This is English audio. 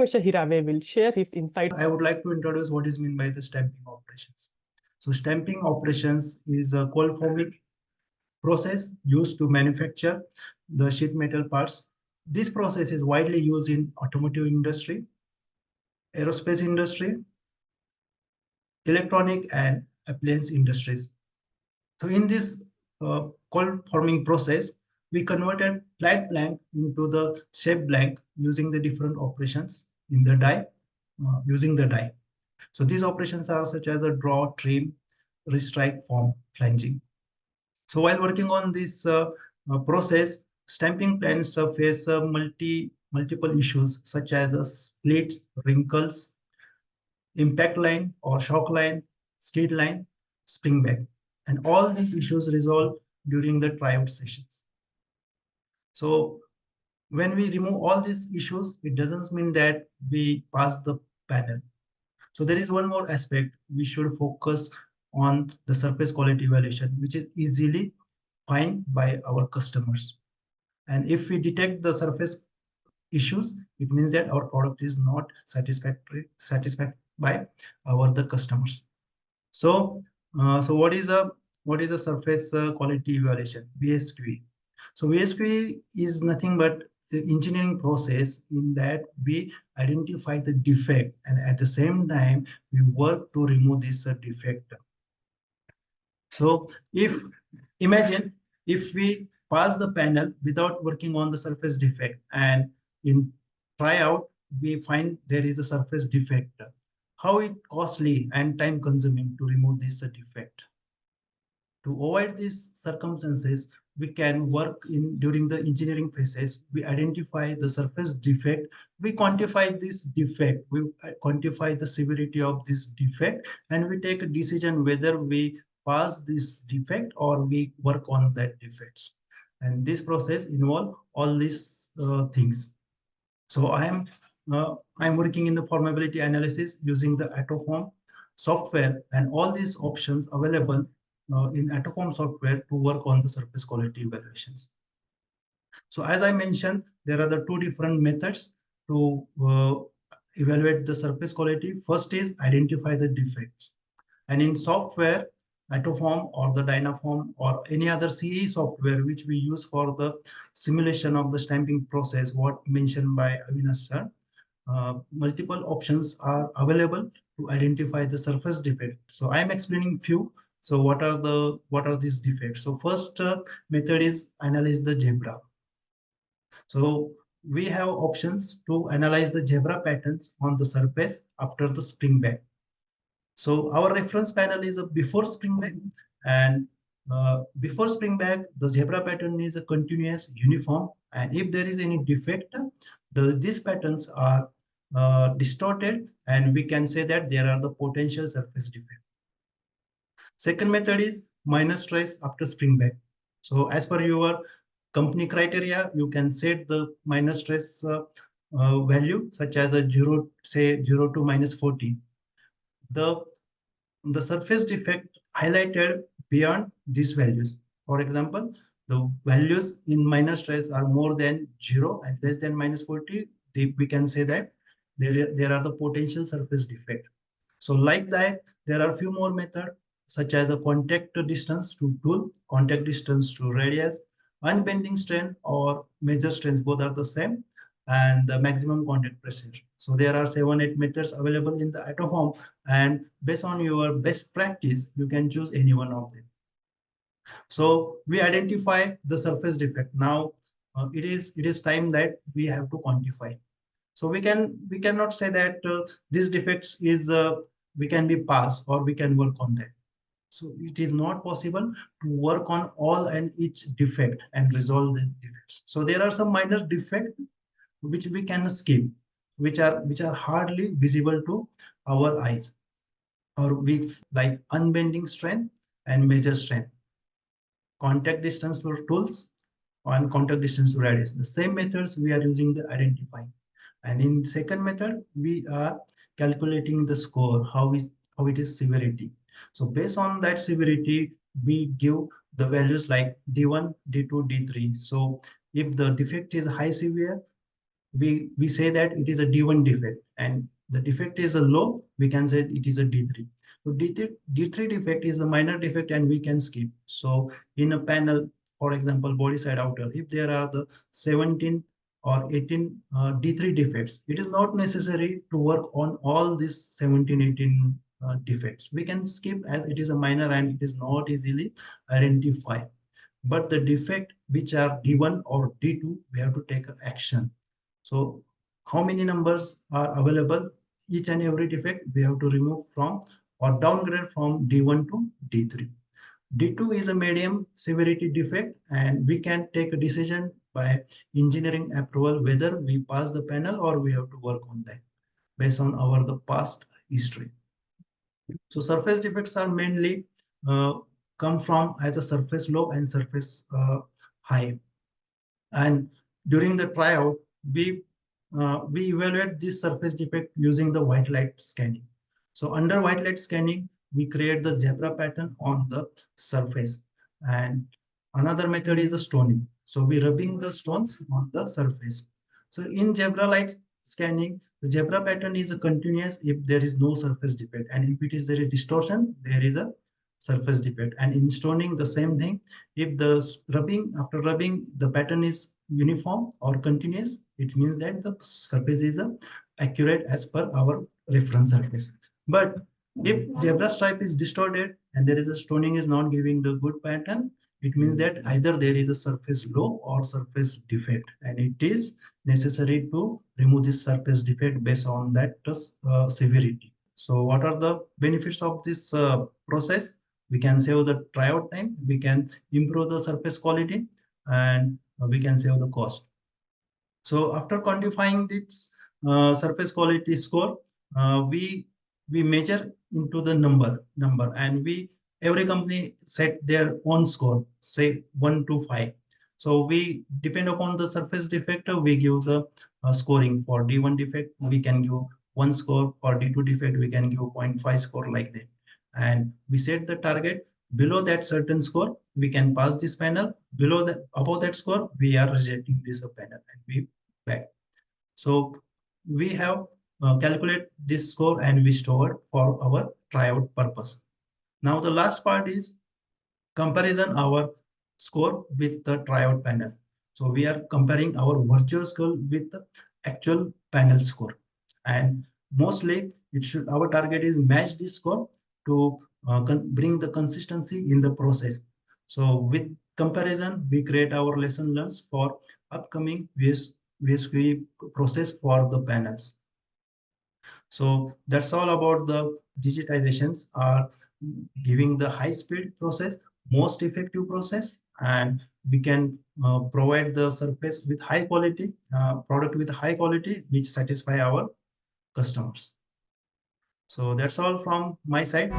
Mr. Hirave will share his insight. I would like to introduce what is meant by the stamping operations. So stamping operations is a cold forming process used to manufacture the sheet metal parts. This process is widely used in automotive industry, aerospace industry, electronic and appliance industries. So in this cold forming process, we converted flat blank into the shape blank using the different operations in the die, using the die. So these operations are such as a draw, trim, restrike, form, flanging. So while working on this process, stamping planes face multiple issues such as splits, wrinkles, impact line or shock line, skid line, spring back. And all these issues resolve during the tryout sessions. So when we remove all these issues, it doesn't mean that we pass the panel. So there is one more aspect we should focus on: the surface quality evaluation, which is easily find by our customers. And if we detect the surface issues, it means that our product is not satisfied by the customers. So what is a surface quality evaluation, VSQE? So VSQE is nothing but the engineering process in that we identify the defect and at the same time we work to remove this defect. So imagine if we pass the panel without working on the surface defect, and in tryout we find there is a surface defect, how it costly and time consuming to remove this defect. To avoid these circumstances, we can work in during the engineering phases. We identify the surface defect, we quantify this defect, we quantify the severity of this defect, and we take a decision whether we pass this defect or we work on that defects. And this process involve all these things. So I'm working in the formability analysis using the AutoForm software, and all these options available in AutoForm software to work on the surface quality evaluations. So as I mentioned, there are the two different methods to evaluate the surface quality. First is identify the defects, and in software, AutoForm or the Dynaform or any other CE software which we use for the simulation of the stamping process, what mentioned by Avinash sir, multiple options are available to identify the surface defect. So I am explaining few. So what are these defects? So first method is analyze the zebra. So we have options to analyze the zebra patterns on the surface after the spring back. So our reference panel is a before spring back, and before spring back, the zebra pattern is a continuous uniform. And if there is any defect, these patterns are distorted, and we can say that there are the potential surface defect. Second method is minor stress after spring back. So as per your company criteria, you can set the minor stress value such as a 0, say 0 to -40. The surface defect highlighted beyond these values. For example, the values in minor stress are more than 0 and less than -40. We can say that there are the potential surface defect. So like that, there are few more methods such as a contact distance to tool, contact distance to radius, unbending strain or major strains, both are the same, and the maximum contact pressure. So there are 7-8 methods available in the AutoForm, and based on your best practice, you can choose any one of them. So we identify the surface defect. Now it is time that we have to quantify. So we cannot say that these defects is we can be passed or we can work on that. So it is not possible to work on all and each defect and resolve the defects. So there are some minor defects which we can skip, which are hardly visible to our eyes, or we like unbending strain and major strain, contact distance to tools, and contact distance to radius. The same methods we are using the identifying. And in second method, we are calculating the score, how it is severity. So based on that severity, we give the values like D1, D2, D3. So if the defect is high severe, we say that it is a D1 defect, and the defect is a low, we can say it is a D3. So D3 defect is a minor defect and we can skip. So in a panel, for example, body side outer, if there are the 17 or 18 D3 defects, it is not necessary to work on all these 17, 18 defects. We can skip as it is a minor and it is not easily identified. But the defect which are D1 or D2, we have to take action. So how many numbers are available? Each and every defect we have to remove from or downgrade from D1 to D3. D2 is a medium severity defect, and we can take a decision by engineering approval whether we pass the panel or we have to work on that based on our the past history. So surface defects are mainly come from as a surface low and surface high. And during the tryout, we evaluate this surface defect using the white light scanning. So under white light scanning, we create the zebra pattern on the surface. And another method is the stoning. So we rubbing the stones on the surface. So in zebra light scanning, the zebra pattern is a continuous if there is no surface defect, and if it is there is distortion, there is a surface defect. And in stoning, the same thing. If the rubbing, after rubbing, the pattern is uniform or continuous, it means that the surface is accurate as per our reference surface. But if zebra stripe is distorted and there is a stoning is not giving the good pattern, it means that either there is a surface low or surface defect, and it is necessary to remove this surface defect based on that severity. So what are the benefits of this process? We can save the tryout time, we can improve the surface quality, and we can save the cost. So after quantifying this surface quality score, we measure into the number, and we every company set their own score, say 1 to 5. So we depend upon the surface defect, we give the scoring. For D1 defect, we can give 1 score. For D2 defect, we can give 0.5 score, like that. And we set the target. Below that certain score, we can pass this panel. Below that, above that score, we are rejecting this panel and we back. So we have calculate this score and we store it for our tryout purpose. Now the last part is comparison our score with the tryout panel. So we are comparing our virtual score with the actual panel score, and mostly it should, our target is match this score to bring the consistency in the process. So with comparison, we create our lesson learns for upcoming VSQE process for the panels. So that's all about the digitizations are giving the high speed process, most effective process, and we can provide the surface with high quality, product with high quality, which satisfy our customers. So that's all from my side.